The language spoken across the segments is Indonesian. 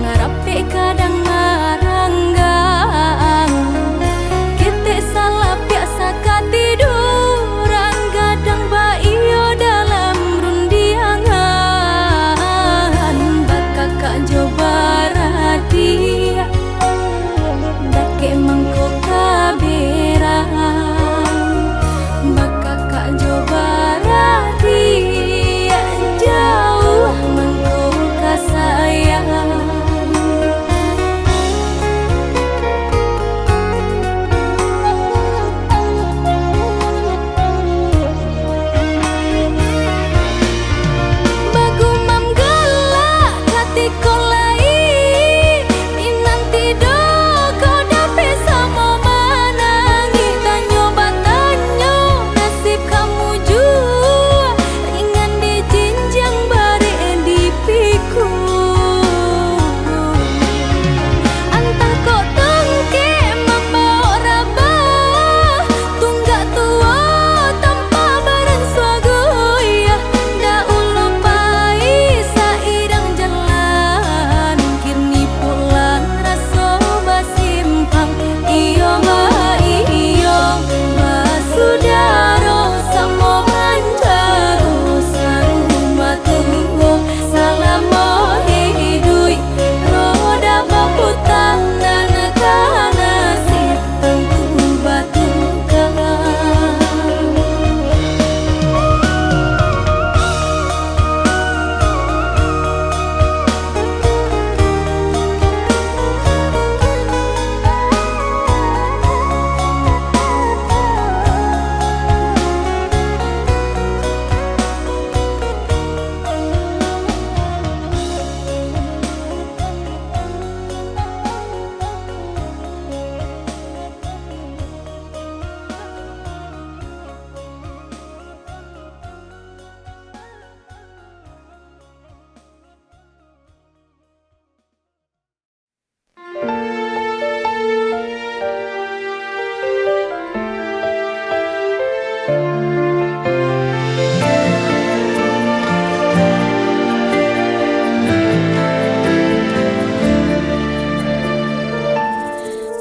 ngarape kadang maranggang kita salah biasa katiduran gadang ba iyo dalam rundiangan bakal kak coba radia dake mangko kaberang bakal kak coba radia jauh mangko kasayang.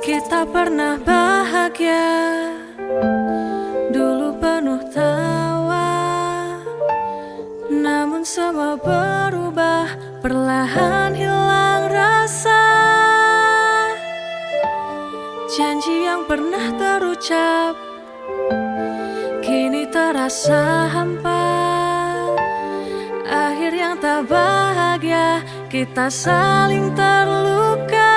Kita pernah bahagia, dulu penuh tawa. Namun semua berubah, perlahan hilang rasa. Janji yang pernah terucap kini terasa hampa. Akhir yang tak bahagia, kita saling terluka.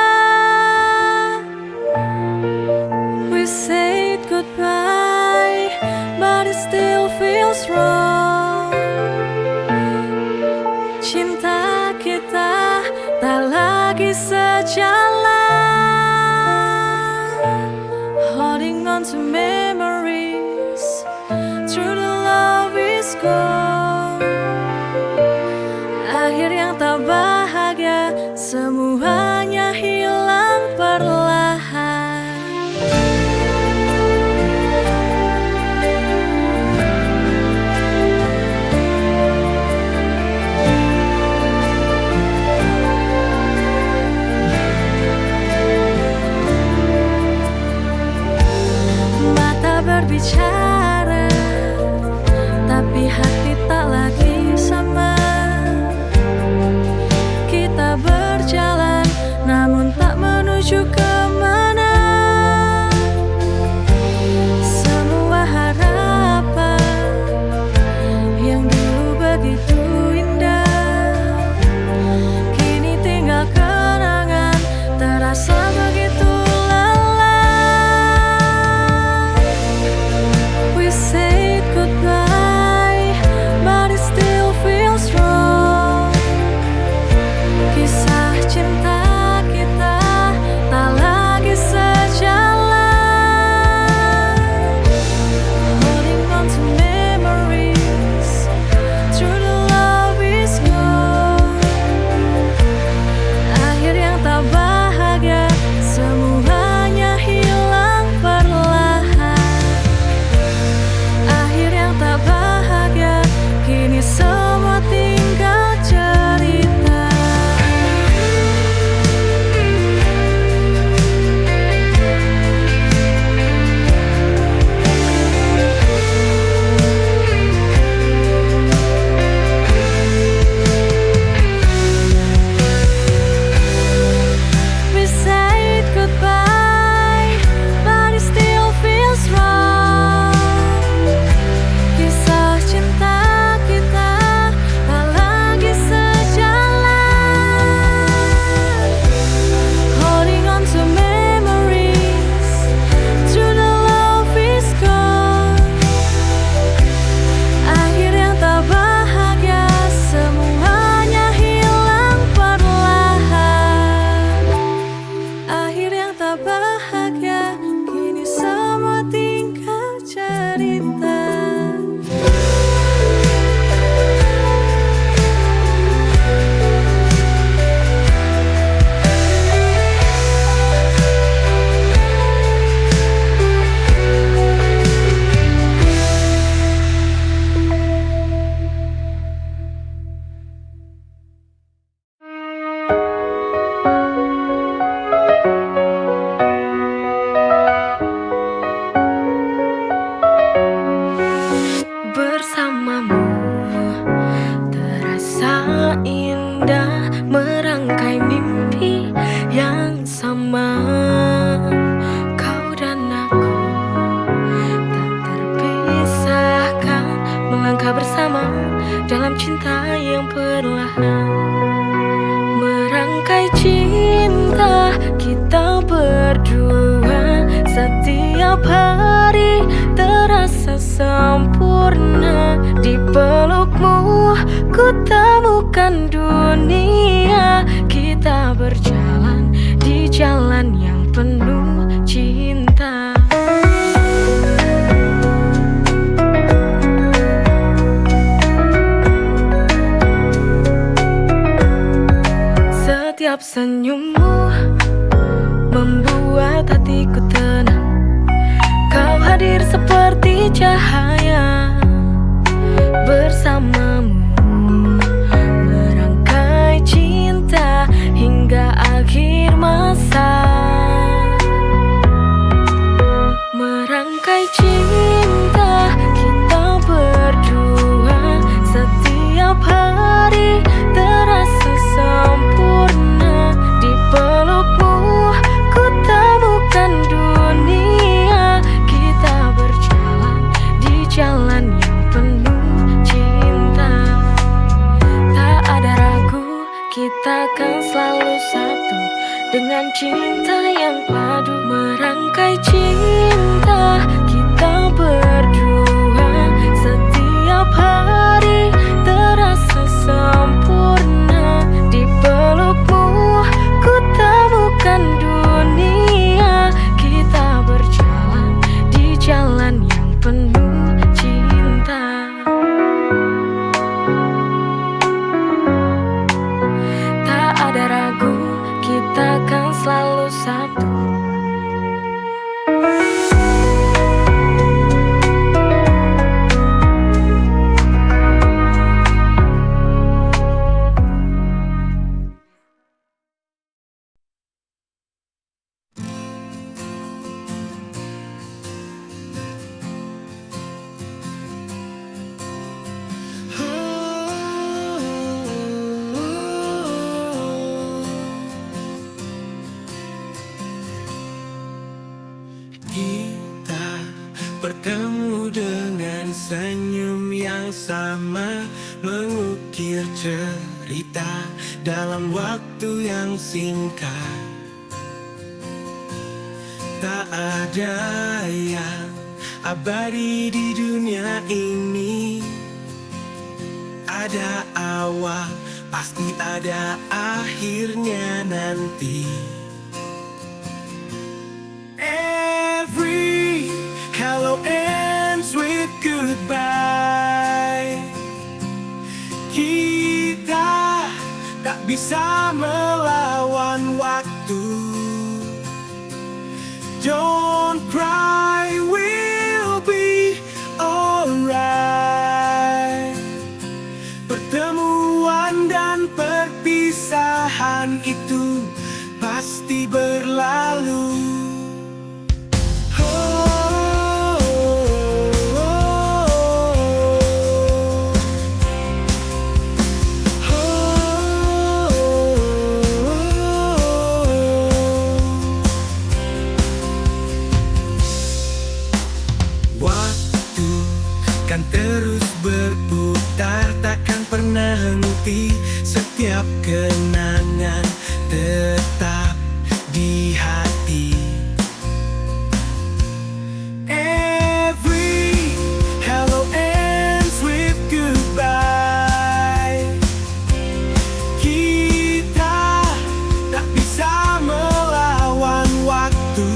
Said goodbye, but it still feels wrong. Cinta kita tak lagi sejalan. Holding on to memories, through the love is gone. Akhir yang tak bahagia, semuanya hilang perlahan. Berbicara, tapi hati langkah bersama dalam cinta yang perlahan. Merangkai cinta kita berdua, setiap hari terasa sempurna. Di pelukmu ku temukan dunia. Kita berjalan di jalan yang penuh cinta. Setiap senyummu membuat hatiku tenang. Kau hadir seperti cahaya. Bersamamu merangkai cinta hingga akhir masa. Merangkai cinta kita berdua, setiap hari terasa sempurna. Di pelukmu ku temukan dunia. Kita berjalan di jalan yang penuh cinta. Tak ada ragu, kita kan selalu satu dengan cinta yang padu. Merangkai cinta kita berdua, setiap hari terasa sempurna. Di pelukmu ku temukan dunia. Kita berjalan di jalan yang penuh cinta. Tak ada ragu, kita kan selalu satu. Kita bertemu dengan senyum yang sama, mengukir cerita dalam waktu yang singkat. Tak ada yang abadi di dunia ini. Ada awal, pasti ada akhirnya nanti. Every hello ends with goodbye. Kita tak bisa melawan waktu. Don't cry, we'll be alright. Pertemuan dan perpisahan itu pasti berlalu. Waktu kan terus berputar, takkan pernah henti. Setiap kenangan tetap di hati. Every hello ends with goodbye. Kita tak bisa melawan waktu.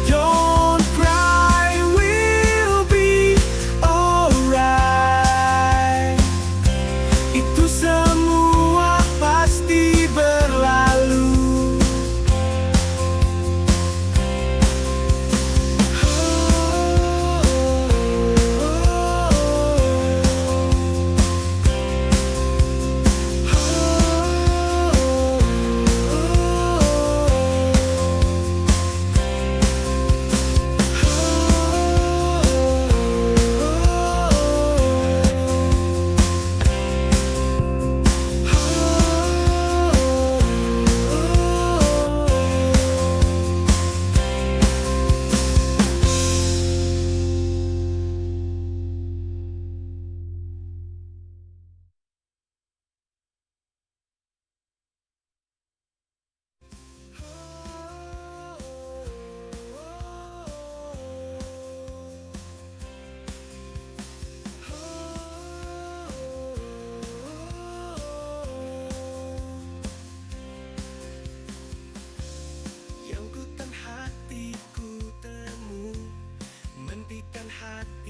Don't cry, we'll be alright. Itu semua pasti berlalu.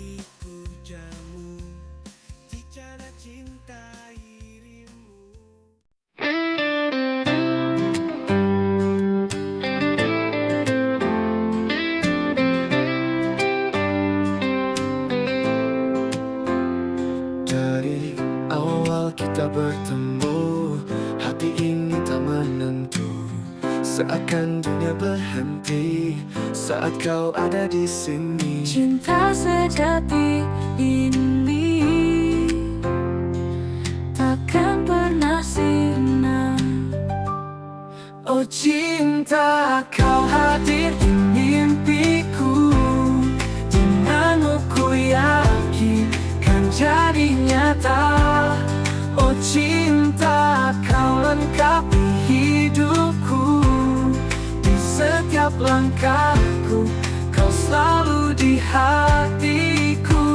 hatiku jamu di cara cinta dirimu. Dari awal kita bertemu, hati ini tak menentu. Seakan dunia berhenti saat kau ada di sini. Cinta sejati ini takkan pernah sirna. Oh cinta, kau hadir di mimpiku. Denganmu ku yakin kan jadi nyata. Oh cinta, kau lengkapi hidupku. Di setiap langkahku, kau selalu di hatiku.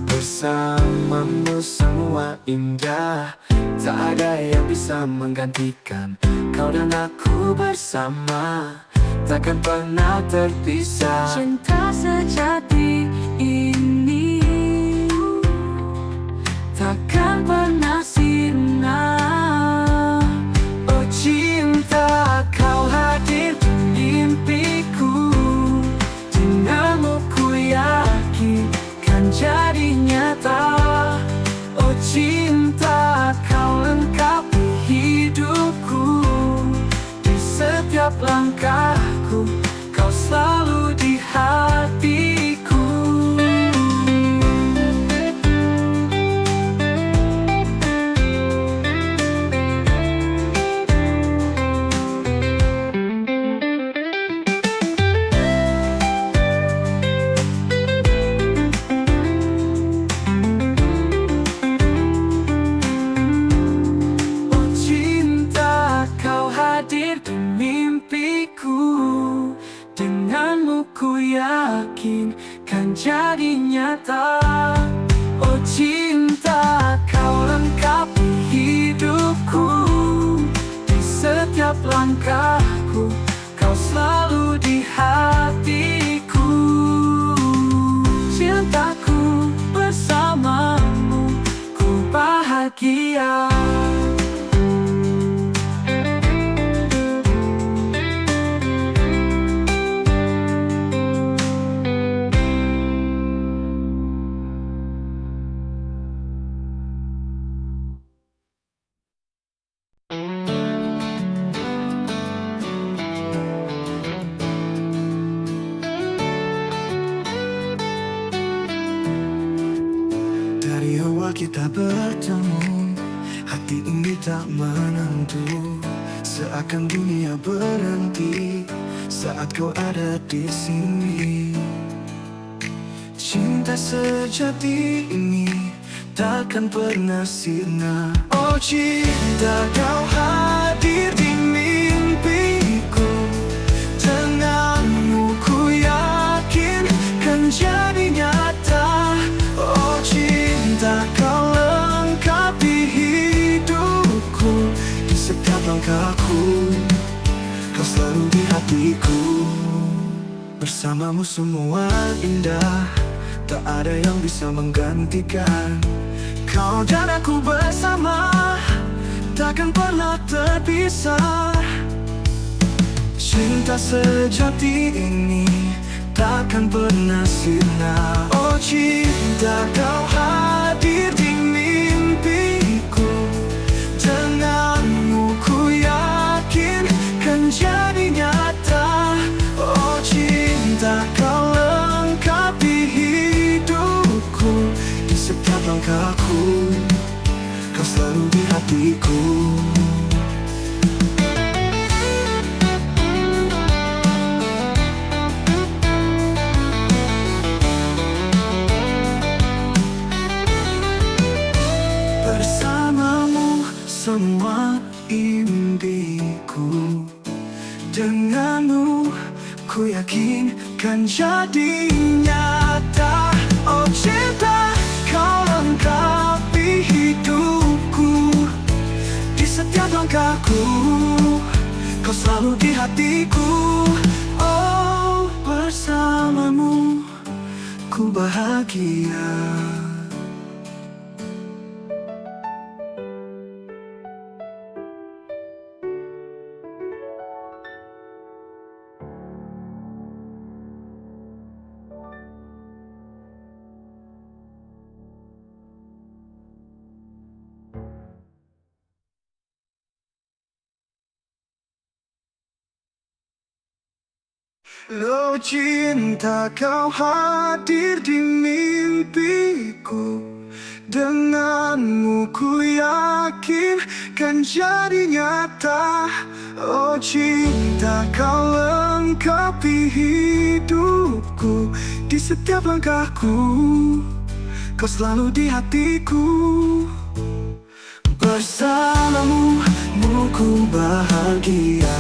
Bersamamu semua indah, tak ada yang bisa menggantikan. Kau dan aku bersama, takkan pernah terpisah. Cinta sejati ini takkan pernah sirna. Oh cinta, kau hadir di mimpiku. Denganmu ku yakin kan jadi nyata. Oh cinta, kau lengkapi hidupku. Di setiap langkahku, kau selalu di hatiku. Oh cinta, kau hadir di mimpiku. Denganmu ku yakin kan jadi nyata. Oh cinta, kau lengkapi hidupku. Di setiap langkahku, kau selalu di hatiku. Cintaku bersamamu, ku bahagia. Dari awal kita bertemu, hati ini tak menentu. Seakan dunia berhenti saat kau ada di sini. Cinta sejati ini takkan pernah sirna. Oh cinta, kau hadir di mimpiku. Denganmu ku yakin kan jadi nyata. Oh cinta, kau lengkapi hidupku. Di setiap langkahku, kau selalu di hatiku. Bersamamu semua indah, tak ada yang bisa menggantikan. Kau dan aku bersama, takkan pernah terpisah. Cinta sejati ini takkan pernah sirna. Oh cinta, kau hadir di mimpiku. Denganmu ku yakin kan jadi nyata. Oh cinta, kau lengkapi hidupku. Di setiap langkahku, kau selalu di hatiku. Bersamamu semua impiku. Denganmu ku yakin kan jadi nyata. Oh cinta, kau lengkapi hidupku. langkahku, kau selalu di hatiku. Oh, bersamamu ku bahagia. Oh cinta, kau hadir di mimpiku. Denganmu ku yakin kan jadi nyata. Oh cinta, kau lengkapi hidupku. Di setiap langkahku, kau selalu di hatiku. Bersamamu ku bahagia.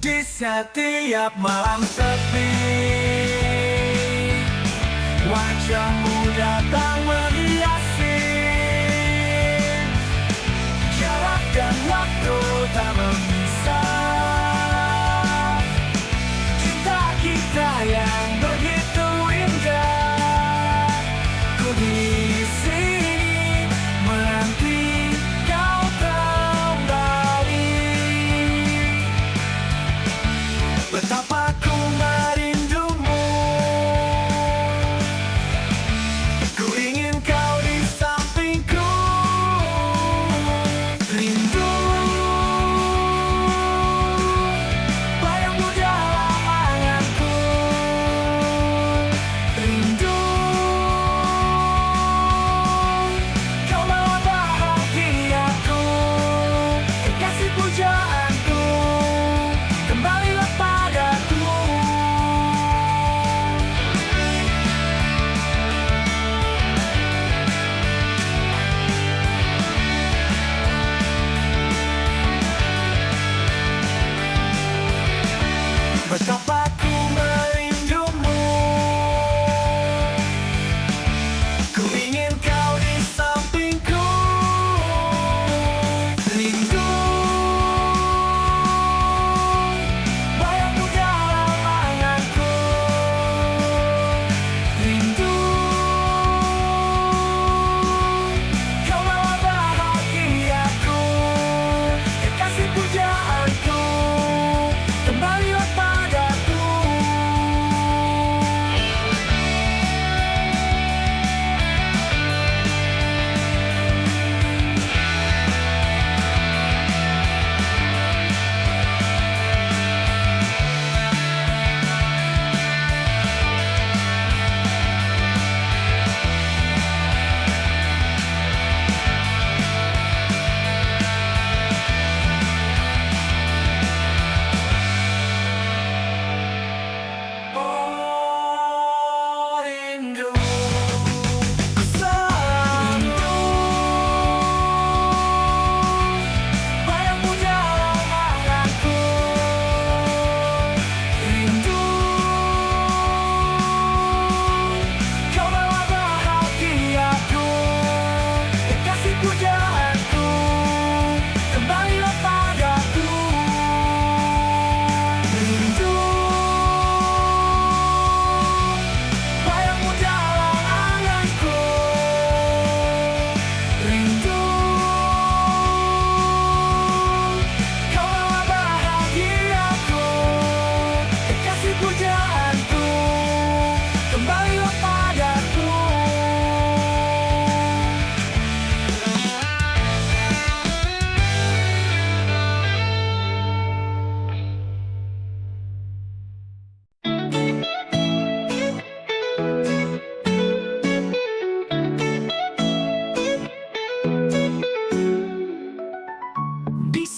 Di setiap malam sepi, wajahmu datang menghiasi. Jarak dan waktu tak memisah. Cinta kita yang begitu indah. Ku di sini menanti kau kembali. Betapa ku merindumu, ku ingin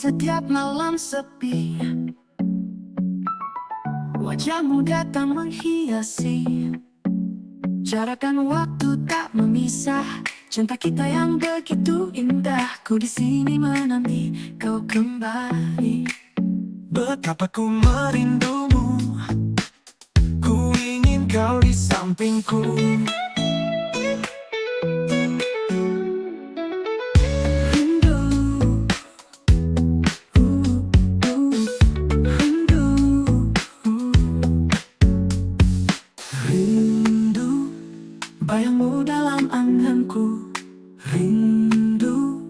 Setiap malam sepi, wajahmu datang menghiasi. Jarak dan waktu tak memisah, cinta kita yang begitu indah. Ku di sini menanti kau kembali. Betapa ku merindumu, ku ingin kau di sampingku. Rindu, rindu, rindu, bayangmu dalam anganku. Rindu,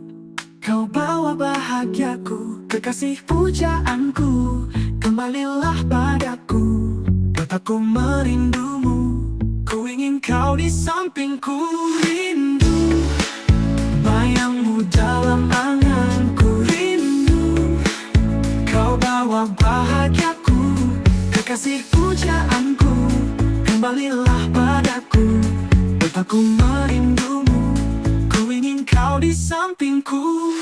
kau bawa bahagiaku, kekasih pujaanku. Kembalilah padaku, betapa ku merindumu, ku ingin kau di sampingku. Rindu, bayangmu dalam anganku. Rindu, kau bawa bahagiaku, kekasih pujaanku. Kembalilah padaku, betapa ku merindumu, ku ingin kau di sampingku.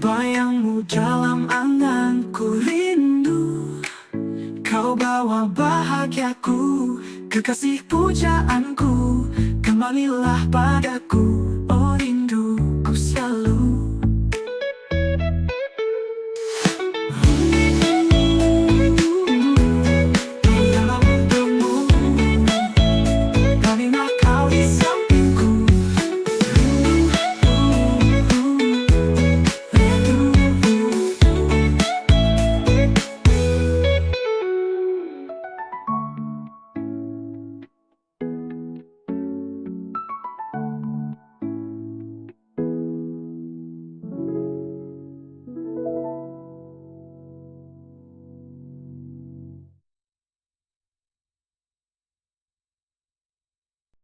Bayangmu dalam anganku. Rindu, kau bawa bahagiaku, kekasih pujaanku. Kembalilah padaku,